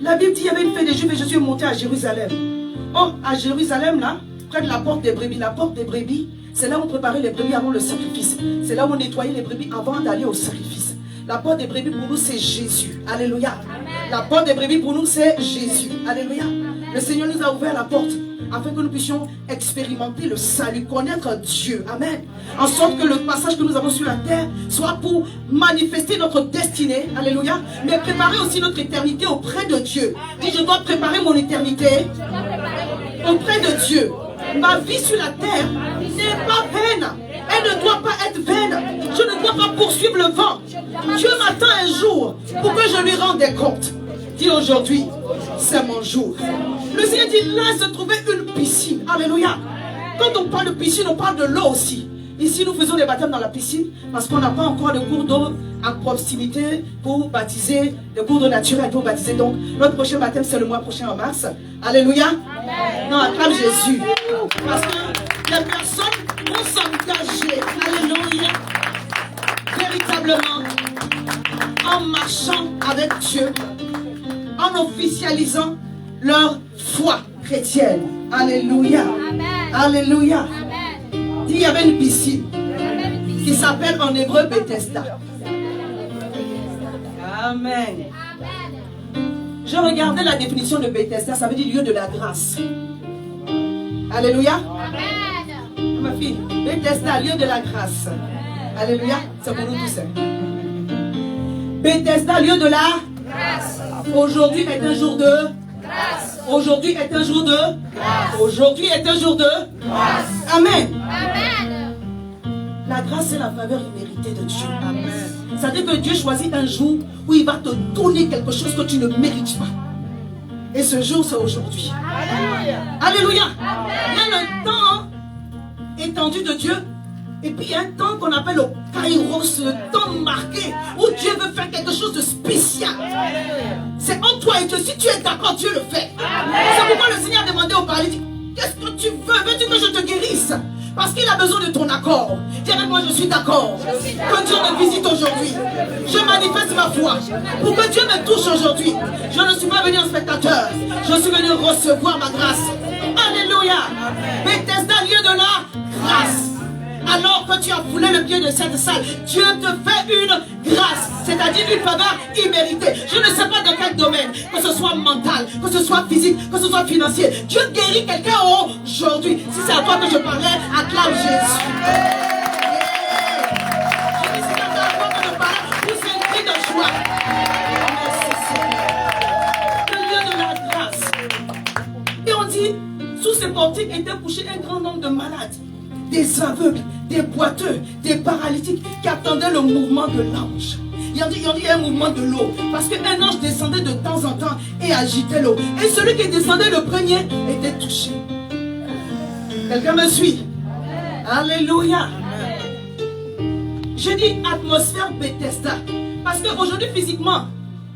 La Bible dit qu'il y avait une fête des Juifs et Jésus est monté à Jérusalem. Oh, à Jérusalem, là, près de la porte des brebis. La porte des brebis, c'est là où on préparait les brebis avant le sacrifice. C'est là où on nettoyait les brebis avant d'aller au sacrifice. La porte des brebis pour nous, c'est Jésus. Alléluia. La porte des brebis pour nous, c'est Jésus. Alléluia. Le Seigneur nous a ouvert la porte afin que nous puissions expérimenter le salut, connaître Dieu. Amen. En sorte que le passage que nous avons sur la terre soit pour manifester notre destinée. Alléluia. Mais préparer aussi notre éternité auprès de Dieu. Dis, je dois préparer mon éternité auprès de Dieu. Ma vie sur la terre n'est pas vaine. Elle ne doit pas être vaine. Je ne dois pas poursuivre le vent. Dieu m'attend un jour pour que je lui rende des comptes. Dis aujourd'hui, c'est mon jour. Le Seigneur dit, là se trouvait une piscine. Alléluia. Quand on parle de piscine, on parle de l'eau aussi. Ici, nous faisons des baptêmes dans la piscine parce qu'on n'a pas encore de cours d'eau à proximité pour baptiser, de cours d'eau naturelle pour baptiser. Donc, notre prochain baptême, c'est le mois prochain en mars. Alléluia. Non, acclame Jésus. Parce que les personnes vont s'engager. Alléluia. Véritablement, en marchant avec Dieu, en officialisant leur foi chrétienne. Alléluia. Amen. Alléluia. Amen. Il y avait une piscine qui s'appelle en hébreu Bethesda. Amen. Je regardais la définition de Bethesda, ça veut dire lieu de la grâce. Alléluia. Amen. Ma fille, Bethesda, lieu de la grâce. Alléluia. C'est pour nous tous. Bethesda, lieu de la Grâce. Aujourd'hui est un jour de Grâce. Aujourd'hui est un jour de Grâce. Aujourd'hui est un jour de Grâce. Amen. Amen. La grâce, c'est la faveur imméritée de Dieu. Amen. C'est-à-dire que Dieu choisit un jour où il va te donner quelque chose que tu ne mérites pas. Et ce jour, c'est aujourd'hui. Alléluia. Alléluia. Amen. Il y a le temps étendu de Dieu. Et puis il y a un temps qu'on appelle le kairos, le temps marqué, où Dieu veut faire quelque chose de spécial. C'est en toi et Dieu. Si tu es d'accord, Dieu le fait. C'est pourquoi le Seigneur a demandé au paralytique, qu'est-ce que tu veux? Veux-tu que je te guérisse? Parce qu'il a besoin de ton accord. Dis avec moi, je suis d'accord. Que Dieu me visite aujourd'hui. Je manifeste ma foi. Pour que Dieu me touche aujourd'hui. Je ne suis pas venu en spectateur. Je suis venu recevoir ma grâce. Alléluia. Bethesda, lieu de la grâce. Alors que tu as foulé le pied de cette salle, Dieu te fait une grâce, c'est-à-dire une faveur imméritée. Je ne sais pas dans quel domaine, que ce soit mental, que ce soit physique, que ce soit financier. Dieu guérit quelqu'un aujourd'hui. Si c'est à toi que je parlais, acclame Jésus. Je dis, si c'est à toi que je parlais, pousse un cri de joie. Merci Seigneur. Le lieu de la grâce. Et on dit, sous ces portiques était couché un grand nombre de malades. Des aveugles, des boiteux, des paralytiques qui attendaient le mouvement de l'ange. Ils ont dit il y a un mouvement de l'eau. Parce qu'un ange descendait de temps en temps et agitait l'eau. Et celui qui descendait le premier était touché. Quelqu'un me suit? Alléluia. Je dis atmosphère Bethesda. Parce qu'aujourd'hui, physiquement,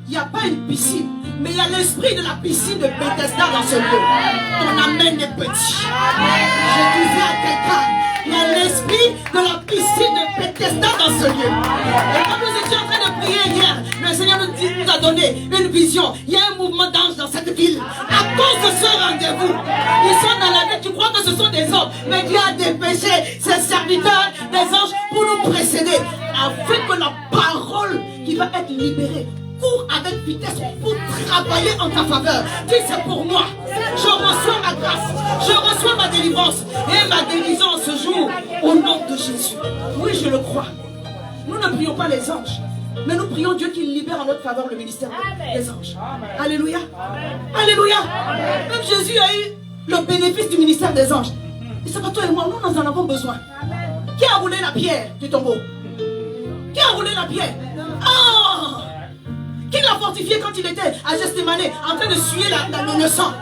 il n'y a pas une piscine. Mais il y a l'esprit de la piscine de Bethesda dans ce lieu. Ton amen est petit. Je disais à quelqu'un, il y a l'esprit de la piscine de Bethesda dans ce lieu. Et quand nous étions en train de prier hier, le Seigneur nous a donné une vision. Il y a un mouvement d'anges dans cette ville. À cause de ce rendez-vous, ils sont dans la ville. Tu crois que ce sont des hommes, mais Dieu a dépêché ses serviteurs, des anges, pour nous précéder. Afin que la parole qui va être libérée court avec vitesse pour travailler en ta faveur. Dis, c'est pour moi. Je reçois ma grâce. Je reçois ma délivrance. Et ma guérison ce jour au nom de Jésus. Oui, je le crois. Nous ne prions pas les anges, mais nous prions Dieu qu'il libère en notre faveur le ministère des anges. Alléluia. Alléluia. Même Jésus a eu le bénéfice du ministère des anges. Et c'est pas toi et moi, nous en avons besoin. Qui a roulé la pierre du tombeau? Qui a roulé la pierre? Oh! Qui l'a fortifié quand il était à Gethsémane en train de suer le sang?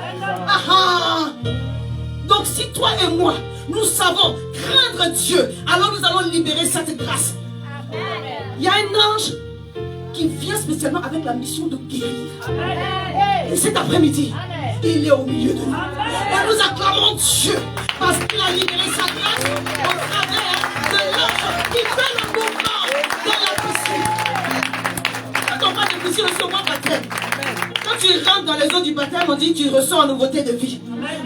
Donc si toi et moi, nous savons craindre Dieu, alors nous allons libérer cette grâce. Il y a un ange qui vient spécialement avec la mission de guérir. Et cet après-midi, il est au milieu de nous. Et nous acclamons Dieu parce qu'il a libéré sa grâce au travers de l'ange qui fait le mouvement dans la piscine. Quand on parle de piscine, c'est au moins baptême. Quand Quand tu rentres dans les eaux du baptême, on dit que tu ressens en nouveauté de vie.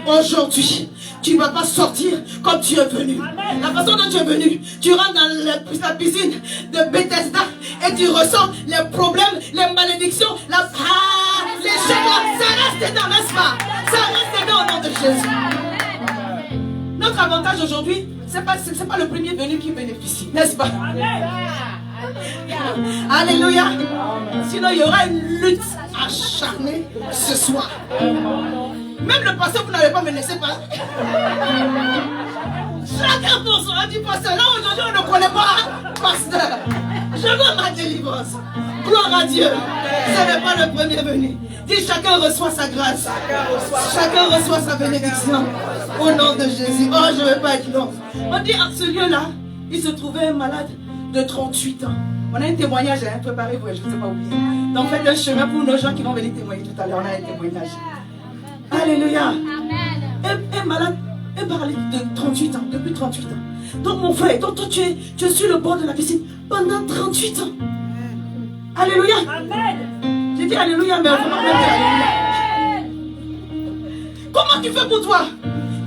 Aujourd'hui, tu ne vas pas sortir comme tu es venu. La façon dont tu es venu, tu rentres dans la piscine de Bethesda et tu ressens les problèmes, les malédictions, les choses. Ça reste dedans, n'est-ce pas? Ça reste dedans au nom de Jésus. Notre avantage aujourd'hui, ce n'est pas le premier venu qui bénéficie, n'est-ce pas? Alléluia. Sinon, il y aura une lutte acharnée ce soir. Même le pasteur, vous n'avez pas me laissé pas. Chacun pour soi, dit pasteur. Là, aujourd'hui, on ne connaît pas, pasteur. Je veux ma délivrance. Gloire à Dieu. Ce n'est pas le premier venu. Dis, chacun reçoit sa grâce. Chacun reçoit sa bénédiction. Au nom de Jésus. Oh, je ne vais pas être long. On dit, à ce lieu-là, il se trouvait un malade de 38 ans. On a un témoignage, hein, préparez-vous, je ne sais pas oublier. Donc faites un chemin pour nos gens qui vont venir témoigner tout à l'heure. On a un témoignage. Alléluia. Un malade, un paralytique de 38 ans, depuis 38 ans. Donc mon frère, donc toi tu es sur le bord de la piscine pendant 38 ans. Alléluia. J'ai dit Alléluia, mais vraiment Alléluia. Comment tu fais pour toi?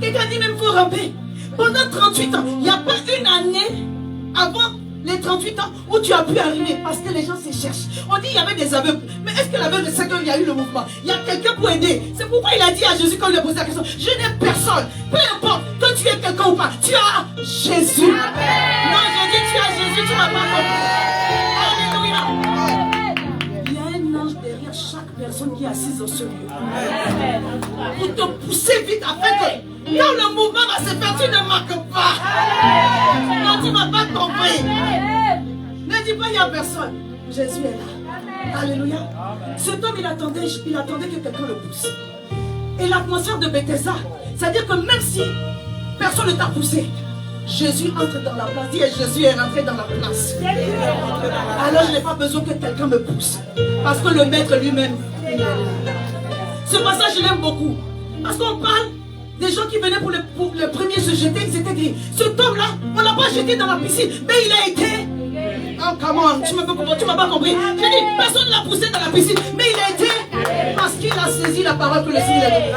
Quelqu'un dit même faut ramper. Pendant 38 ans, il n'y a pas une année avant les 38 ans où tu as pu arriver parce que les gens se cherchent. On dit qu'il y avait des aveugles. Mais est-ce que l'aveugle sait qu'il y a eu le mouvement? Il y a quelqu'un pour aider. C'est pourquoi il a dit à Jésus quand il lui a posé la question, je n'ai personne. Peu importe que tu es quelqu'un ou pas. Tu as Jésus. Amen. Non, je dis tu as Jésus, tu ne m'as pas compris. Alléluia. Il y a un ange derrière chaque personne qui est assise dans ce lieu. Amen. Pour te pousser vite afin que quand le mouvement va se faire, tu ne marques pas. Non, tu ne m'as pas compris. Ne dis pas il n'y a personne. Jésus est là. Alléluia. Cet homme, il attendait que quelqu'un le pousse. Et l'atmosphère de Bethesda, c'est-à-dire que même si personne ne t'a poussé, Jésus entre dans la place. Dis, Jésus est rentré dans la place. Alors je n'ai pas besoin que quelqu'un me pousse. Parce que le maître lui-même, ce passage, je l'aime beaucoup. Parce qu'on parle des gens qui venaient pour le premier se jeter, ils étaient dit, cet homme-là, on ne l'a pas jeté dans la piscine, mais il a été. Oh, comment? Tu m'as pas compris. J'ai dit, personne ne l'a poussé dans la piscine, mais il a été. Parce qu'il a saisi la parole que le Seigneur a donnée.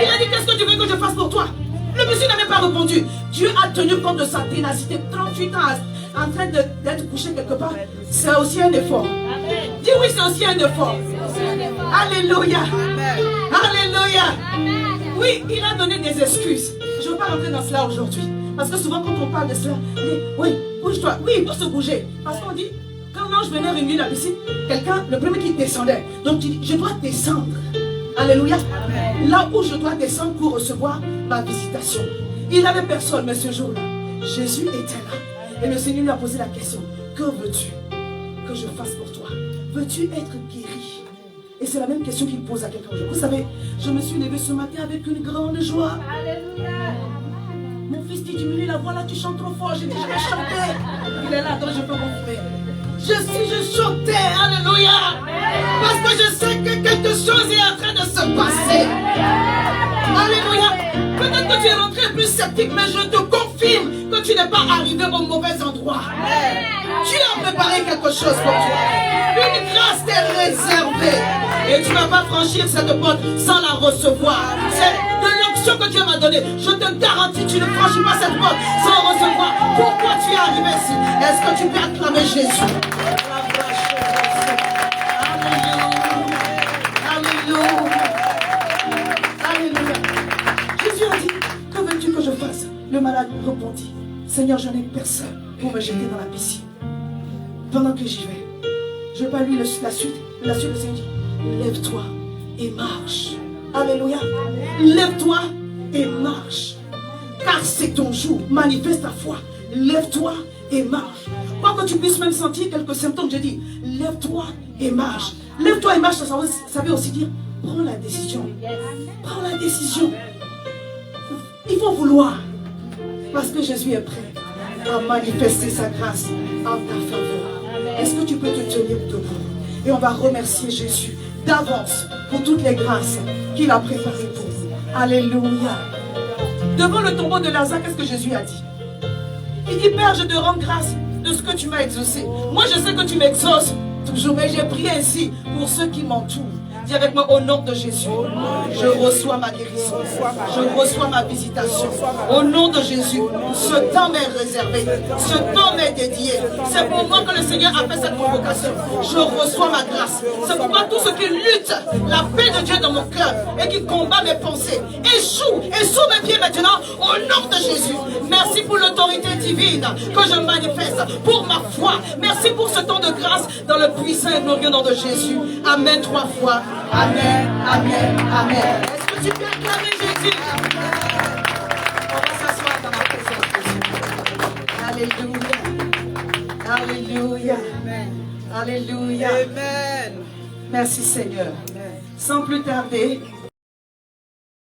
Il a dit, qu'est-ce que tu veux que je fasse pour toi? Le monsieur n'a même pas répondu. Dieu a tenu compte de sa ténacité. 38 ans en train d'être couché quelque part. C'est aussi un effort. Dis oui, c'est aussi un effort. Alléluia. Alléluia. Oui, il a donné des excuses. Je ne veux pas rentrer dans cela aujourd'hui. Parce que souvent quand on parle de cela, on dit, oui, bouge-toi. Oui, il faut se bouger. Parce qu'on dit, quand l'ange venait réunir la piscine, quelqu'un, le premier qui descendait. Donc tu dis, je dois descendre. Alléluia. Là où je dois descendre pour recevoir ma visitation. Il n'avait personne, mais ce jour-là, Jésus était là. Et le Seigneur lui a posé la question, que veux-tu que je fasse pour toi? Veux-tu être guéri? Et c'est la même question qu'il pose à quelqu'un. Vous savez, je me suis levée ce matin avec une grande joie. Alléluia. Mon fils dit, diminue la voix là, tu chantes trop fort. J'ai dit, je vais chanter. Il est là, attends, je peux m'offrir. Je chantais, alléluia. Parce que je sais que quelque chose est en train de se passer. Alléluia. Peut-être que tu es rentré plus sceptique, mais je te confirme que tu n'es pas arrivé au mauvais endroit. Tu as préparé quelque chose pour toi. Une grâce t'est réservée. Et tu ne vas pas franchir cette porte sans la recevoir. C'est de l'onction que Dieu m'a donnée. Je te garantis, tu ne franchis pas cette porte sans recevoir. Pourquoi tu es arrivé ici? Est-ce que tu peux acclamer Jésus? Alléluia. Alléluia. Jésus a dit, que veux-tu que je fasse? Le malade répondit, Seigneur, je n'ai personne pour me jeter dans la piscine. Pendant que j'y vais, je vais pas lui la suite. La suite, le Seigneur dit, lève-toi et marche. Alléluia. Lève-toi et marche. Car c'est ton jour. Manifeste ta foi. Lève-toi et marche. Quoi que tu puisses même sentir quelques symptômes, je dis, lève-toi et marche. Lève-toi et marche, ça veut aussi dire, prends la décision. Prends la décision. Il faut vouloir. Parce que Jésus est prêt à manifester sa grâce en ta faveur. Est-ce que tu peux te tenir debout? Et on va remercier Jésus d'avance pour toutes les grâces qu'il a préparées pour vous. Alléluia. Devant le tombeau de Lazare, qu'est-ce que Jésus a dit? Il dit, Père, je te rends grâce de ce que tu m'as exaucé. Moi, je sais que tu m'exauces toujours, mais j'ai prié ainsi pour ceux qui m'entourent. Dis avec moi, au nom de Jésus, je reçois ma guérison. Je reçois ma visitation. Au nom de Jésus, ce temps m'est réservé. Ce temps m'est dédié. C'est pour moi que le Seigneur a fait cette convocation. Je reçois ma grâce. C'est pourquoi tout ce qui lutte la paix de Dieu dans mon cœur et qui combat mes pensées échoue et sous mes pieds maintenant au nom de Jésus. Merci pour l'autorité divine que je manifeste, pour ma foi. Merci pour ce temps de grâce dans le puissant et glorieux nom de Jésus. Amen 3 fois. Amen, amen, amen. Est-ce que tu peux acclamer Jésus? On va s'asseoir dans la présence de Jésus. Alléluia. Alléluia. Alléluia. Amen. Merci Seigneur. Amen. Sans plus tarder,